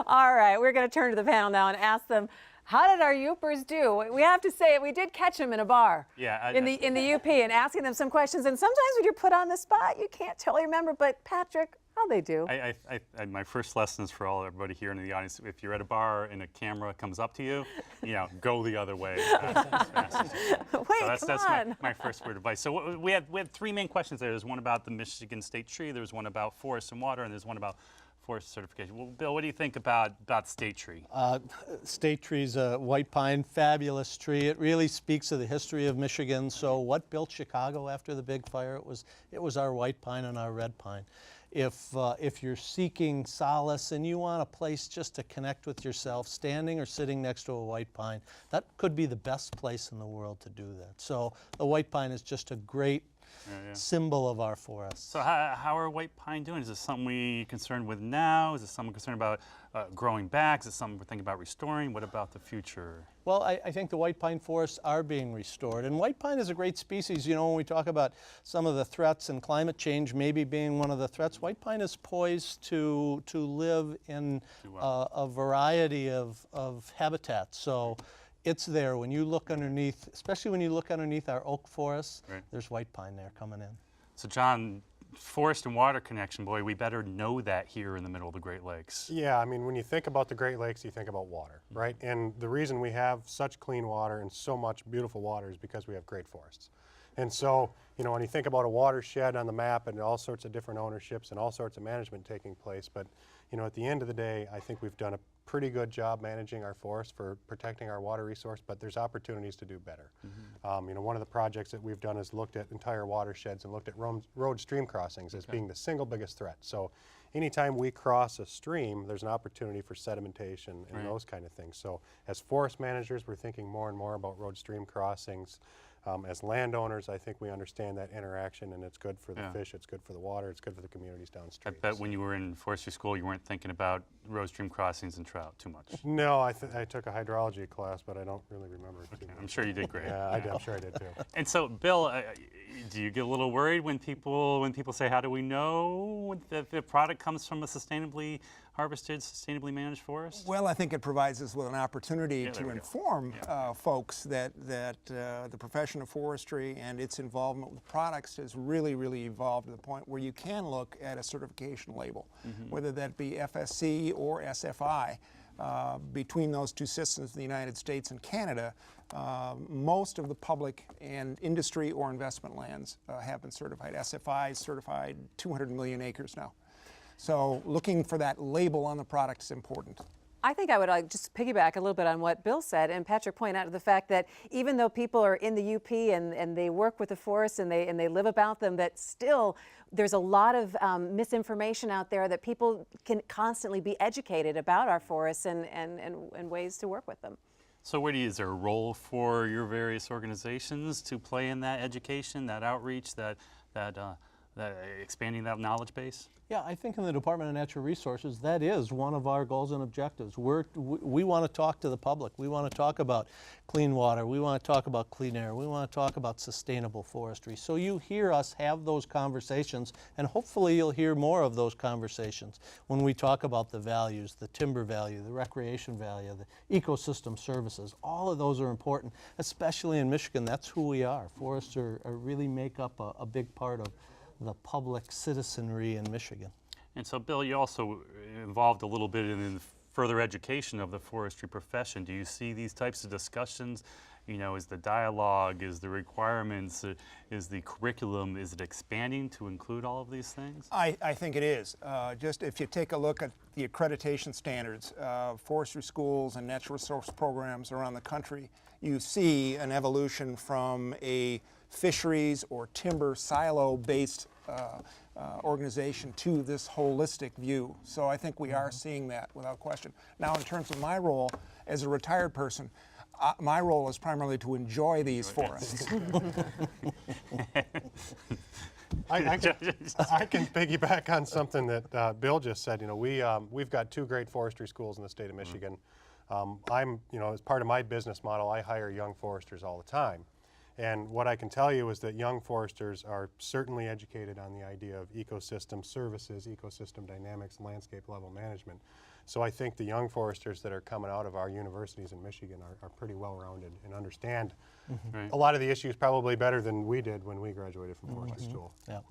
All right, we're going to turn to the panel now and ask them, how did our Yoopers do? We have to say, we did catch them in a bar in the UP and asking them some questions. And sometimes when you're put on the spot, you can't totally remember. But Patrick, how'd they do? My first lesson is for everybody here in the audience. If you're at a bar and a camera comes up to you, go the other way. That's my first word of advice. So we had three main questions there. There's one about the Michigan State tree. There's one about forest and water, and there's one about forest certification. Well, Bill, what do you think about state tree? State tree's a white pine, fabulous tree. It really speaks of the history of Michigan. So what built Chicago after the big fire? It was our white pine and our red pine. If you're seeking solace and you want a place just to connect with yourself, standing or sitting next to a white pine, that could be the best place in the world to do that. So the white pine is just a great symbol of our forest. So how are white pine doing? Is this something we're concerned with now? Is this something we're concerned about growing back? Is it something we're thinking about restoring? What about the future? Well, I think the white pine forests are being restored. And white pine is a great species. When we talk about some of the threats and climate change maybe being one of the threats, white pine is poised to live in a variety of habitats. So it's there. When you look underneath, especially when you look underneath our oak forests, there's white pine there coming in. So John, forest and water connection, boy, we better know that here in the middle of the Great Lakes. Yeah, I mean, when you think about the Great Lakes, you think about water, right? And the reason we have such clean water and so much beautiful water is because we have great forests. And so, when you think about a watershed on the map and all sorts of different ownerships and all sorts of management taking place, but, at the end of the day, I think we've done a pretty good job managing our forests for protecting our water resource, but there's opportunities to do better. One of the projects that we've done is looked at entire watersheds and looked at road stream crossings as being the single biggest threat. So anytime we cross a stream, there's an opportunity for sedimentation and those kind of things. So as forest managers, we're thinking more and more about road stream crossings. As landowners, I think we understand that interaction, and it's good for the fish, it's good for the water, it's good for the communities downstream. I bet when you were in forestry school, you weren't thinking about road stream crossings and trout too much. No, I took a hydrology class, but I don't really remember it too much. I'm sure you did great. Yeah, I'm sure I did too. And so, Bill, do you get a little worried when people say, how do we know that the product comes from a sustainably harvested, sustainably managed forest? Well, I think it provides us with an opportunity to inform folks that the profession of forestry and its involvement with products has really, really evolved to the point where you can look at a certification label, whether that be FSC or SFI. Between those two systems in the United States and Canada, most of the public and industry or investment lands have been certified. SFI is certified 200 million acres now. So looking for that label on the product is important. I think I would just piggyback a little bit on what Bill said, and Patrick pointed out the fact that even though people are in the UP and they work with the forests and they live about them, that still there's a lot of misinformation out there that people can constantly be educated about our forests and ways to work with them. So is there a role for your various organizations to play in that education, that outreach, that expanding that knowledge base? Yeah, I think in the Department of Natural Resources, that is one of our goals and objectives. We want to talk to the public. We want to talk about clean water. We want to talk about clean air. We want to talk about sustainable forestry. So you hear us have those conversations, and hopefully you'll hear more of those conversations when we talk about the values, the timber value, the recreation value, the ecosystem services. All of those are important, especially in Michigan. That's who we are. Forests really make up a big part of the public citizenry in Michigan. And so, Bill, you also involved a little bit in the further education of the forestry profession. Do you see these types of discussions? Is the dialogue, is the requirements, is the curriculum, is it expanding to include all of these things? I think it is. Just if you take a look at the accreditation standards, forestry schools and natural resource programs around the country, you see an evolution from a fisheries or timber silo-based organization to this holistic view. So I think we are seeing that without question. Now, in terms of my role as a retired person, my role is primarily to enjoy these forests. I can piggyback on something that Bill just said. We've got two great forestry schools in the state of Michigan. As part of my business model, I hire young foresters all the time. And what I can tell you is that young foresters are certainly educated on the idea of ecosystem services, ecosystem dynamics, landscape level management. So I think the young foresters that are coming out of our universities in Michigan are pretty well-rounded and understand Right. a lot of the issues probably better than we did when we graduated from forestry school. Yeah.